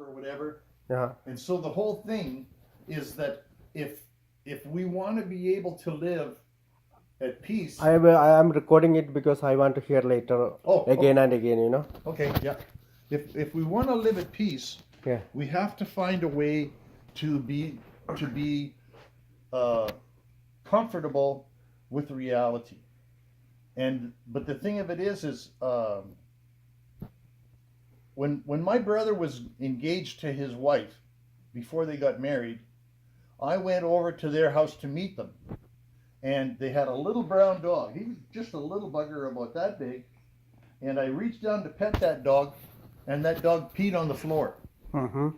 or whatever. Yeah. And so the whole thing is that if we want to be able to live at peace. I am recording it because I want to hear later Oh, again and again, you know. okay, yeah. If we want to live at peace, Yeah. we have to find a way to be comfortable with reality. And but the thing of it is when my brother was engaged to his wife before they got married, I went over to their house to meet them, and they had a little brown dog. He was just a little bugger about that big, and I reached down to pet that dog, and that dog peed on the floor. Mm-hmm.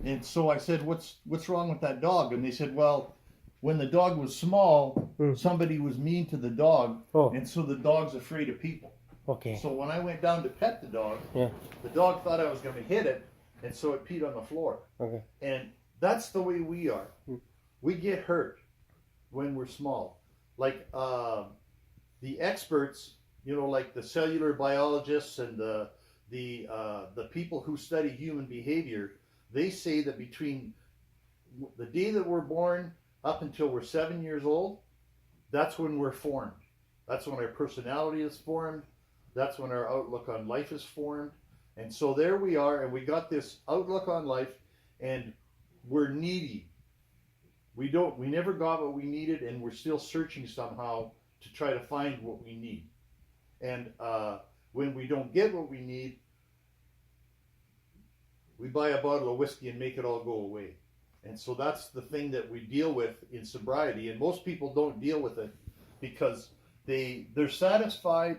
And so I said, "What's wrong with that dog?" And they said, "Well, when the dog was small, somebody was mean to the dog, Oh. and so the dog's afraid of people." Okay. So when I went down to pet the dog, Yeah. the dog thought I was going to hit it, and so it peed on the floor. Okay. And that's the way we are. We get hurt when we're small. Like the experts, like the cellular biologists and the people who study human behavior, they say that between the day that we're born up until we're 7 years old, that's when we're formed. That's when our personality is formed. That's when our outlook on life is formed. And so there we are, and we got this outlook on life, and we're needy. We never got what we needed, and we're still searching somehow to try to find what we need. And when we don't get what we need, we buy a bottle of whiskey and make it all go away. And so that's the thing that we deal with in sobriety. And most people don't deal with it because they're satisfied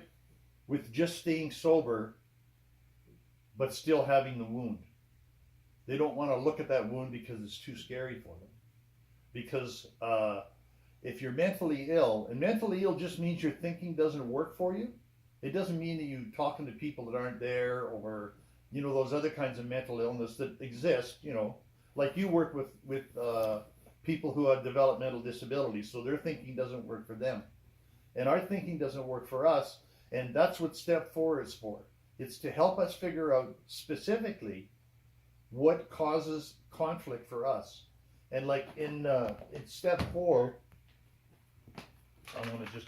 with just staying sober, but still having the wound. They don't want to look at that wound because it's too scary for them. Because if you're mentally ill, and mentally ill just means your thinking doesn't work for you. It doesn't mean that you're talking to people that aren't there, or those other kinds of mental illness that exist. Like you work with people who have developmental disabilities, so their thinking doesn't work for them, and our thinking doesn't work for us. And that's what step 4 is for. It's to help us figure out specifically what causes conflict for us. And like in step 4, I want to just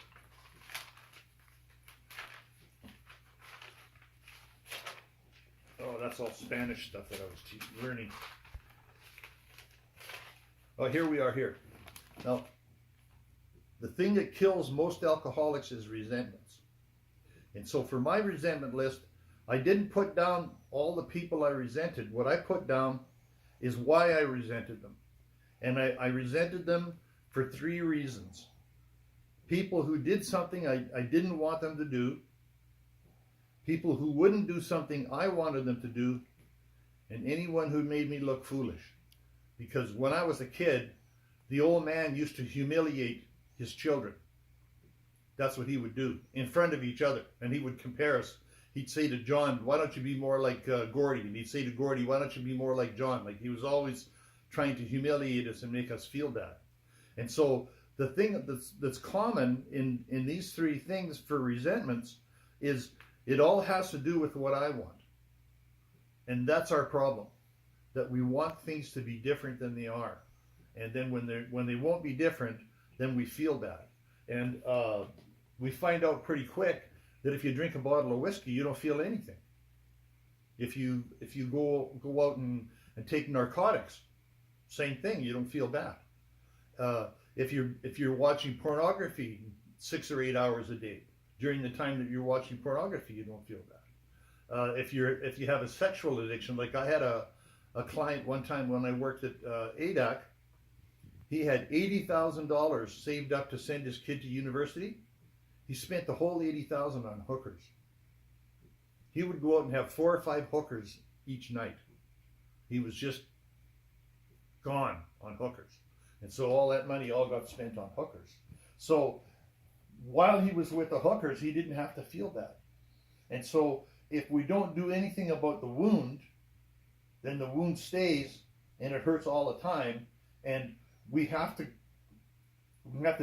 that's all Spanish stuff that I was learning. Oh, here we are here. Now, the thing that kills most alcoholics is resentments. And so for my resentment list, I didn't put down all the people I resented. What I put down is why I resented them. And I resented them for 3 reasons. People who did something I didn't want them to do, people who wouldn't do something I wanted them to do, and anyone who made me look foolish. Because when I was a kid, the old man used to humiliate his children. That's what he would do in front of each other. And he would compare us. He'd say to John, "Why don't you be more like Gordy?" And he'd say to Gordy, "Why don't you be more like John?" Like he was always trying to humiliate us and make us feel bad. And so the thing that's common in these 3 things for resentments is it all has to do with what I want. And that's our problem, that we want things to be different than they are. And then when they won't be different, then we feel bad. And we find out pretty quick that if you drink a bottle of whiskey, you don't feel anything. If you go out and take narcotics, same thing, you don't feel bad. If you're watching pornography 6 or 8 hours a day, during the time that you're watching pornography, you don't feel bad. If you have a sexual addiction, like I had a client one time when I worked at ADAC, he had $80,000 saved up to send his kid to university. He spent the whole $80,000 on hookers. He would go out and have 4 or 5 hookers each night. He was just gone on hookers. And so all that money all got spent on hookers. So while he was with the hookers, he didn't have to feel bad. And so if we don't do anything about the wound, then the wound stays and it hurts all the time. And we have to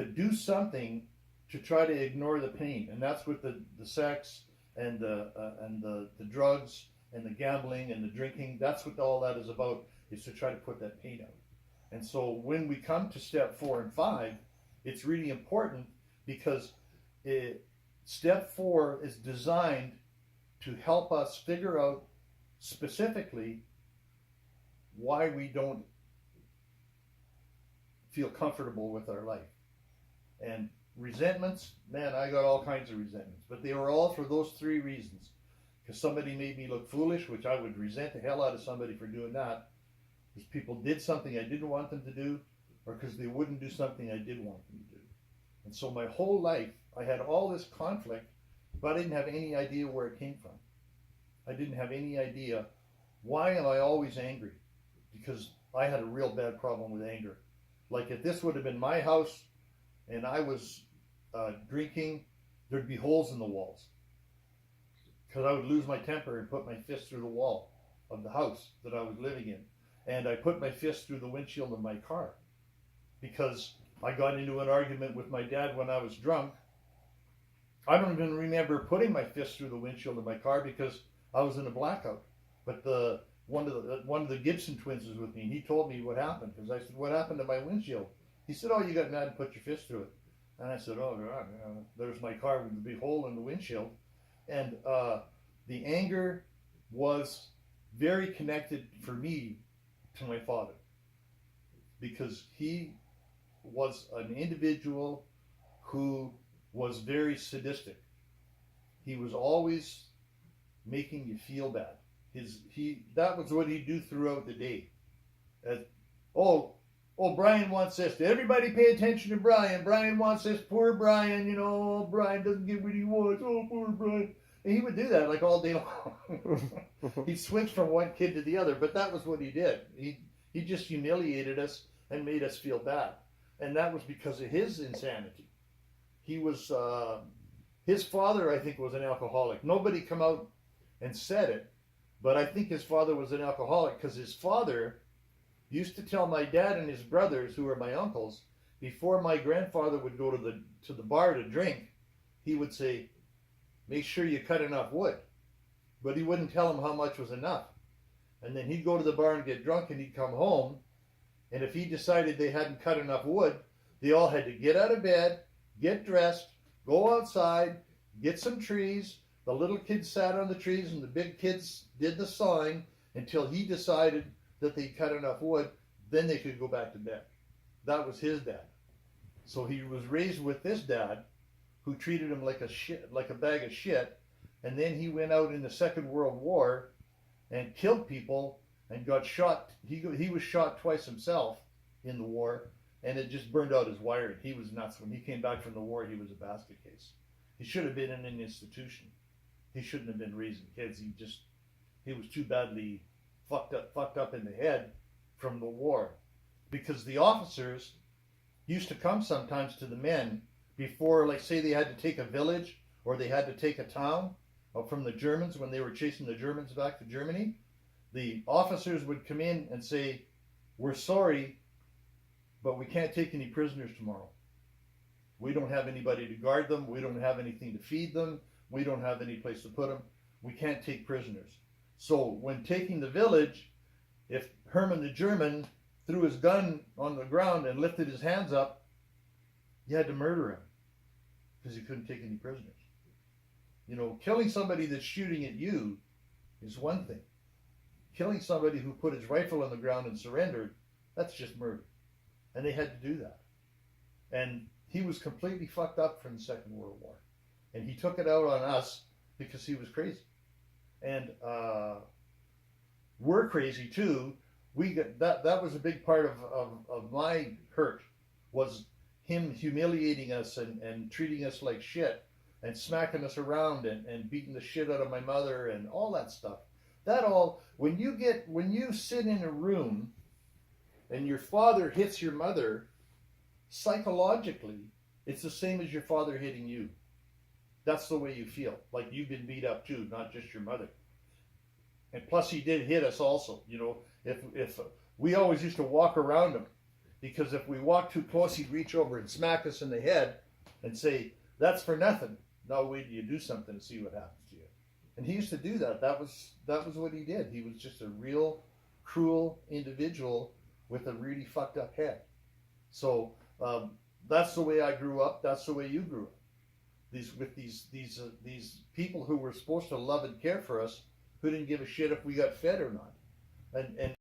do something to try to ignore the pain. And that's with the sex and the drugs and the gambling and the drinking. That's what all that is about, is to try to put that pain out. And so when we come to step 4 and 5, it's really important because step 4 is designed to help us figure out specifically why we don't feel comfortable with our life. And resentments, man, I got all kinds of resentments, but they were all for those 3 reasons. Because somebody made me look foolish, which I would resent the hell out of somebody for doing that. Because people did something I didn't want them to do, or because they wouldn't do something I did want them to do. And so my whole life, I had all this conflict, but I didn't have any idea where it came from. I didn't have any idea, why am I always angry? Because I had a real bad problem with anger. Like if this would have been my house and I was drinking, there'd be holes in the walls. Because I would lose my temper and put my fist through the wall of the house that I was living in. And I put my fist through the windshield of my car because I got into an argument with my dad when I was drunk. I don't even remember putting my fist through the windshield of my car because I was in a blackout. But one of the Gibson twins was with me, and he told me what happened. Because I said, "What happened to my windshield?" He said, "Oh, you got mad and put your fist through it." And I said, "Oh God, there's my car with a big hole in the windshield." And the anger was very connected for me to my father, because he was an individual who was very sadistic. He was always making you feel bad. That was what he'd do throughout the day. Brian wants this. Everybody pay attention to Brian. Brian wants this. Poor Brian, Brian doesn't get what he wants. Oh, poor Brian. And he would do that like all day long. He'd switch from one kid to the other, but that was what he did. He just humiliated us and made us feel bad. And that was because of his insanity. He was, his father, I think, was an alcoholic. Nobody come out and said it, but I think his father was an alcoholic because his father used to tell my dad and his brothers, who were my uncles, before my grandfather would go to the bar to drink, he would say, "Make sure you cut enough wood." But he wouldn't tell them how much was enough. And then he'd go to the bar and get drunk, and he'd come home, and if he decided they hadn't cut enough wood, they all had to get out of bed, get dressed, go outside, get some trees. The little kids sat on the trees and the big kids did the sawing until he decided that they cut enough wood. Then they could go back to bed. That was his dad. So he was raised with this dad who treated him like a bag of shit. And then he went out in the Second World War and killed people and got shot. He was shot twice himself in the war, and it just burned out his wiring. He was nuts. When he came back from the war, he was a basket case. He should have been in an institution. He shouldn't have been raising kids. He was too badly fucked up in the head from the war. Because the officers used to come sometimes to the men before, like, say they had to take a village or they had to take a town from the Germans when they were chasing the Germans back to Germany. The officers would come in and say, "We're sorry, but we can't take any prisoners tomorrow. We don't have anybody to guard them. We don't have anything to feed them. We don't have any place to put them. We can't take prisoners." So when taking the village, if Herman the German threw his gun on the ground and lifted his hands up, you had to murder him because you couldn't take any prisoners. Killing somebody that's shooting at you is one thing. Killing somebody who put his rifle on the ground and surrendered, that's just murder. And they had to do that. And he was completely fucked up from the Second World War. And he took it out on us because he was crazy. And we're crazy too. That was a big part of my hurt, was him humiliating us and treating us like shit and smacking us around and beating the shit out of my mother and all that stuff. When you sit in a room and your father hits your mother, psychologically, it's the same as your father hitting you. That's the way you feel. Like you've been beat up too, not just your mother. And plus he did hit us also. If we always used to walk around him, because if we walked too close, he'd reach over and smack us in the head and say, "That's for nothing." Now wait till you do something to see what happens to you. And he used to do that. That was what he did. He was just a real cruel individual with a really fucked up head. So that's the way I grew up. That's the way you grew up. These people who were supposed to love and care for us, who didn't give a shit if we got fed or not. And